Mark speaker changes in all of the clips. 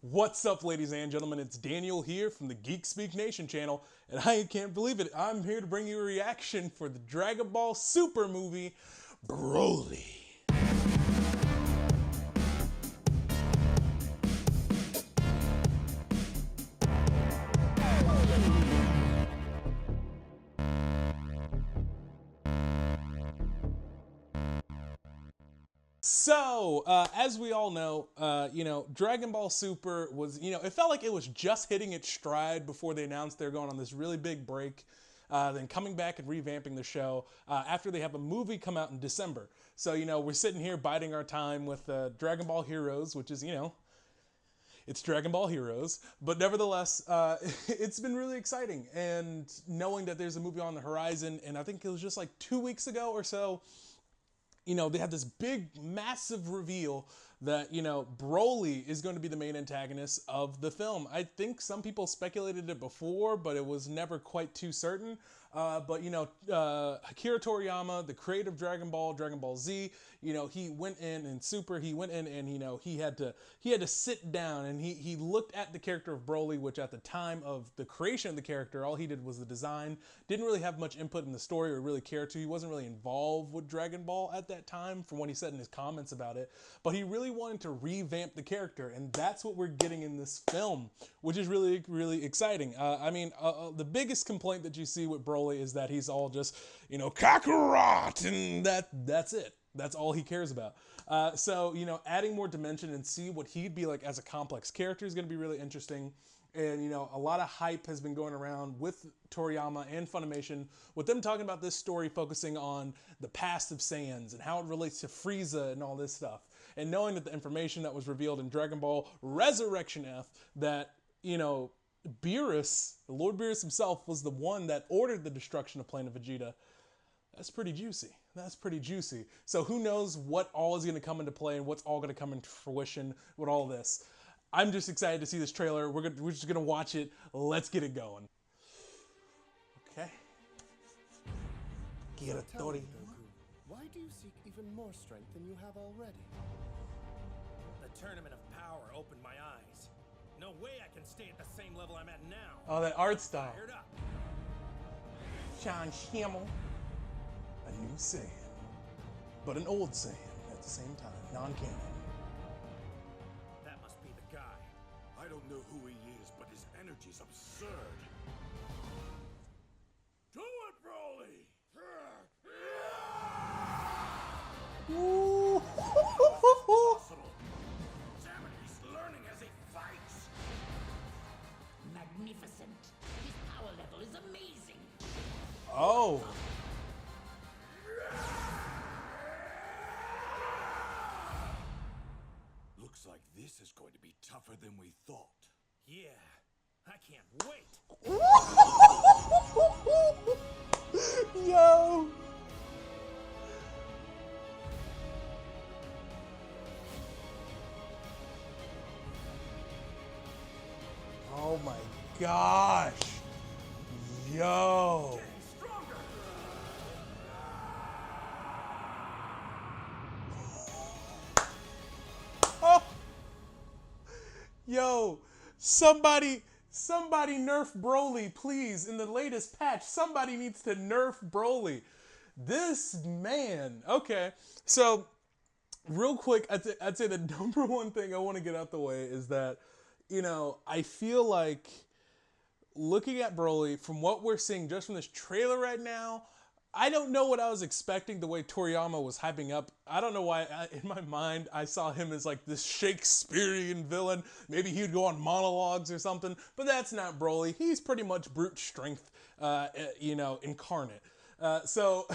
Speaker 1: What's up, ladies and gentlemen? It's Daniel here from the Geek Speak Nation channel, and I can't believe it. I'm here to bring you a reaction for the Dragon Ball Super movie, Broly. So, as we all know, Dragon Ball Super was, it felt like it was just hitting its stride before they announced they're going on this really big break, then coming back and revamping the show after they have a movie come out in December. So, we're sitting here biding our time with Dragon Ball Heroes, which is, it's Dragon Ball Heroes, but nevertheless, it's been really exciting. And knowing that there's a movie on the horizon, and I think it was just like 2 weeks ago or so, they had this big, massive reveal that, Broly is going to be the main antagonist of the film. I think some people speculated it before, but it was never quite too certain. Akira Toriyama, the creator of Dragon Ball Z, he went in and Super, he went in and, he had to sit down and he looked at the character of Broly, which at the time of the creation of the character, all he did was the design, didn't really have much input in the story or really care to. He wasn't really involved with Dragon Ball at that time from what he said in his comments about it, but he really wanted to revamp the character, and that's what we're getting in this film, which is really, really exciting. The biggest complaint that you see with Broly is that he's all just, Kakarot, and that's it. That's all he cares about. Adding more dimension and see what he'd be like as a complex character is going to be really interesting. And, a lot of hype has been going around with Toriyama and Funimation with them talking about this story focusing on the past of Saiyans and how it relates to Frieza and all this stuff. And knowing that the information that was revealed in Dragon Ball Resurrection F that, Beerus, the Lord Beerus himself, was the one that ordered the destruction of Planet Vegeta. That's pretty juicy. That's pretty juicy. So who knows what all is going to come into play and what's all going to come into fruition with all this. I'm just excited to see this trailer. We're just going to watch it. Let's get it going. Okay.
Speaker 2: Tell me, Goku, why do you seek even more strength than you have already?
Speaker 3: The Tournament of Power opened my eyes. No way I can stay at the same level I'm at now.
Speaker 1: Oh, that art style.
Speaker 3: Fired up.
Speaker 1: Sean Schimmel. A new Saiyan. But an old Saiyan at the same time. Non-canon.
Speaker 3: That must be the guy.
Speaker 4: I don't know who he is, but his energy's absurd. Do it, Broly!
Speaker 1: Ooh.
Speaker 4: Possible. Damn it, he's learning as he fights.
Speaker 5: Magnificent. His power level is amazing.
Speaker 1: Oh.
Speaker 4: Looks like this is going to be tougher than we thought.
Speaker 3: Yeah, I can't wait.
Speaker 1: Yo. Oh my gosh. Yo. Oh. Yo, somebody nerf Broly, please. In the latest patch, somebody needs to nerf Broly. This man. Okay, so real quick, I'd say the number one thing I want to get out the way is that, I feel like looking at Broly, from what we're seeing just from this trailer right now, I don't know what I was expecting the way Toriyama was hyping up. I don't know why, in my mind, I saw him as like this Shakespearean villain. Maybe he would go on monologues or something, but that's not Broly. He's pretty much brute strength, incarnate. So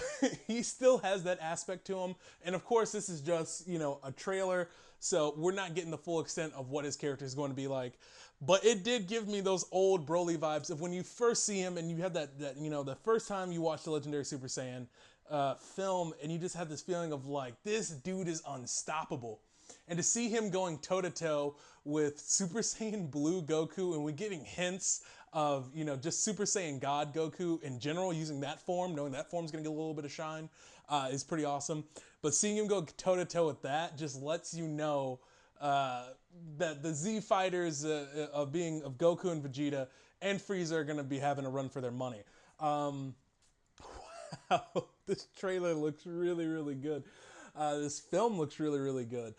Speaker 1: he still has that aspect to him. And of course, this is just, a trailer. So we're not getting the full extent of what his character is going to be like. But it did give me those old Broly vibes of when you first see him and you have that the first time you watch the Legendary Super Saiyan film and you just have this feeling of like, this dude is unstoppable. And to see him going toe-to-toe with Super Saiyan Blue Goku, and we're getting hints of, just Super Saiyan God Goku in general, using that form, knowing that form's going to get a little bit of shine, is pretty awesome. But seeing him go toe-to-toe with that just lets you know that the Z fighters of Goku and Vegeta and Frieza are going to be having a run for their money. Wow, this trailer looks really, really good. This film looks really, really good.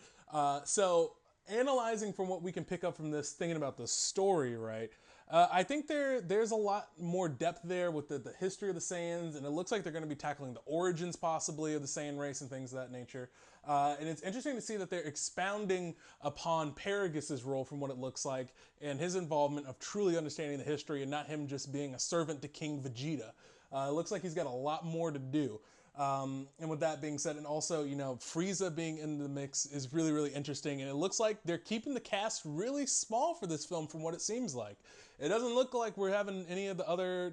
Speaker 1: So analyzing from what we can pick up from this, thinking about the story, right? I think there's a lot more depth there with the history of the Saiyans, and it looks like they're going to be tackling the origins possibly of the Saiyan race and things of that nature. And it's interesting to see that they're expounding upon Paragus' role from what it looks like, and his involvement of truly understanding the history and not him just being a servant to King Vegeta. It looks like he's got a lot more to do. And with that being said, and also, you know, Frieza being in the mix is really, really interesting. And it looks like they're keeping the cast really small for this film from what it seems like. It doesn't look like we're having any of the other,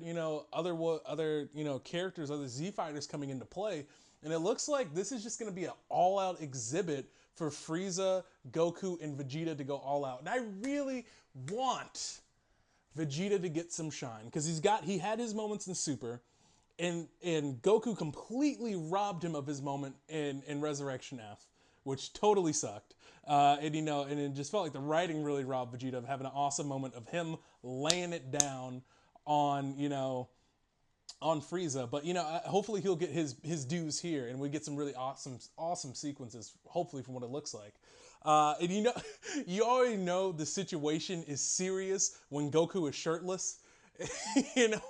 Speaker 1: characters, other Z fighters coming into play. And it looks like this is just going to be an all-out exhibit for Frieza, Goku, and Vegeta to go all out. And I really want Vegeta to get some shine because he had his moments in Super. And Goku completely robbed him of his moment in Resurrection F, which totally sucked. And it just felt like the writing really robbed Vegeta of having an awesome moment of him laying it down on Frieza. But, hopefully he'll get his dues here and we get some really awesome sequences, hopefully, from what it looks like. And you already know the situation is serious when Goku is shirtless.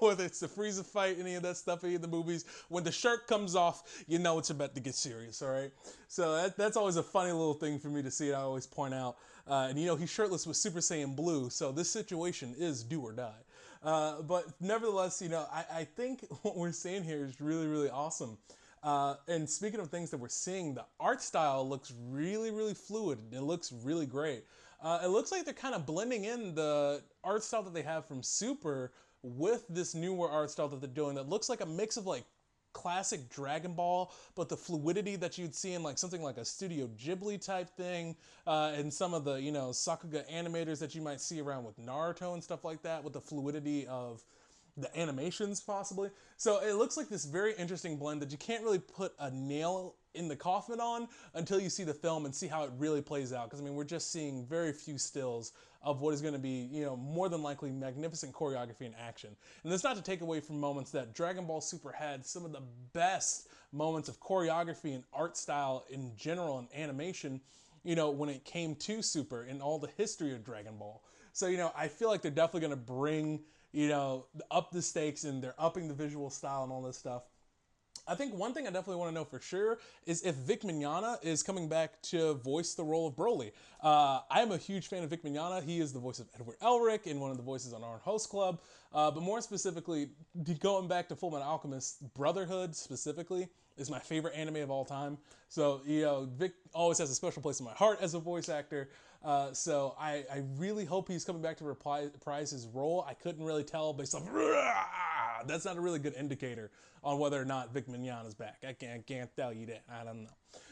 Speaker 1: Whether it's the Frieza fight, any of that stuff, any of the movies, when the shirt comes off, it's about to get serious, all right? So that's always a funny little thing for me to see. I always point out. And he's shirtless with Super Saiyan Blue, so this situation is do or die. But nevertheless, I think what we're seeing here is really, really awesome. And speaking of things that we're seeing, the art style looks really, really fluid. It looks really great. It looks like they're kind of blending in the art style that they have from Super with this newer art style that they're doing that looks like a mix of like classic Dragon Ball, but the fluidity that you'd see in like something like a Studio Ghibli type thing, and some of the, Sakuga animators that you might see around with Naruto and stuff like that, with the fluidity of the animations possibly. So it looks like this very interesting blend that you can't really put a nail in the coffin on until you see the film and see how it really plays out. Because we're just seeing very few stills of what is going to be, more than likely magnificent choreography and action. And that's not to take away from moments that Dragon Ball Super had some of the best moments of choreography and art style in general and animation, when it came to Super and all the history of Dragon Ball. So, I feel like they're definitely going to bring, up the stakes, and they're upping the visual style and all this stuff. I think one thing I definitely want to know for sure is if Vic Mignogna is coming back to voice the role of Broly. I'm a huge fan of Vic Mignogna. He is the voice of Edward Elric and one of the voices on Our Host Club. But more specifically, going back to Fullmetal Alchemist, Brotherhood specifically is my favorite anime of all time. So, Vic always has a special place in my heart as a voice actor. So I really hope he's coming back to reprise his role. I couldn't really tell based off... That's not a really good indicator on whether or not Vic Mignogna is back. I can't tell you that. I don't know.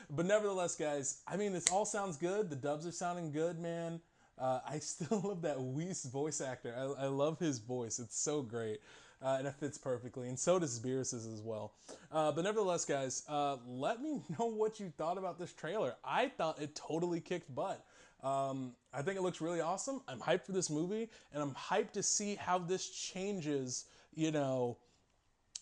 Speaker 1: But nevertheless, guys, this all sounds good. The dubs are sounding good, man. I still love that Whis voice actor. I love his voice. It's so great. And it fits perfectly. And so does Beerus's as well. But nevertheless, guys, let me know what you thought about this trailer. I thought it totally kicked butt. I think it looks really awesome. I'm hyped for this movie. And I'm hyped to see how this changes,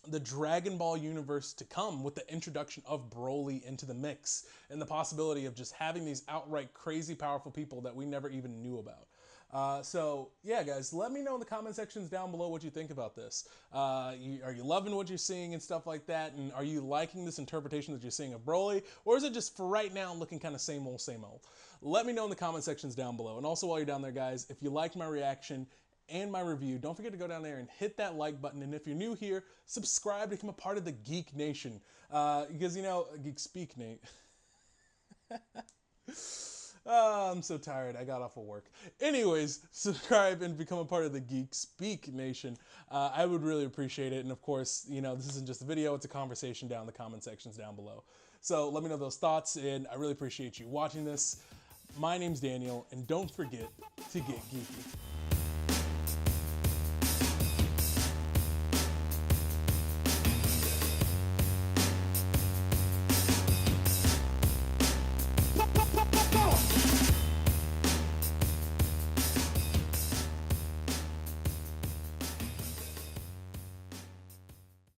Speaker 1: the Dragon Ball universe to come with the introduction of Broly into the mix and the possibility of just having these outright crazy powerful people that we never even knew about. So yeah, guys, let me know in the comment sections down below what you think about this. Are you loving what you're seeing and stuff like that? And are you liking this interpretation that you're seeing of Broly? Or is it just for right now looking kind of same old, same old? Let me know in the comment sections down below. And also while you're down there, guys, if you liked my reaction and my review, don't forget to go down there and hit that like button. And if you're new here, subscribe to become a part of the Geek Nation. Because, Geek Speak, Nate. Oh, I'm so tired. I got off of work. Anyways, subscribe and become a part of the Geek Speak Nation. I would really appreciate it. And of course, this isn't just a video, it's a conversation down in the comment sections down below. So let me know those thoughts, and I really appreciate you watching this. My name's Daniel, and don't forget to get geeky.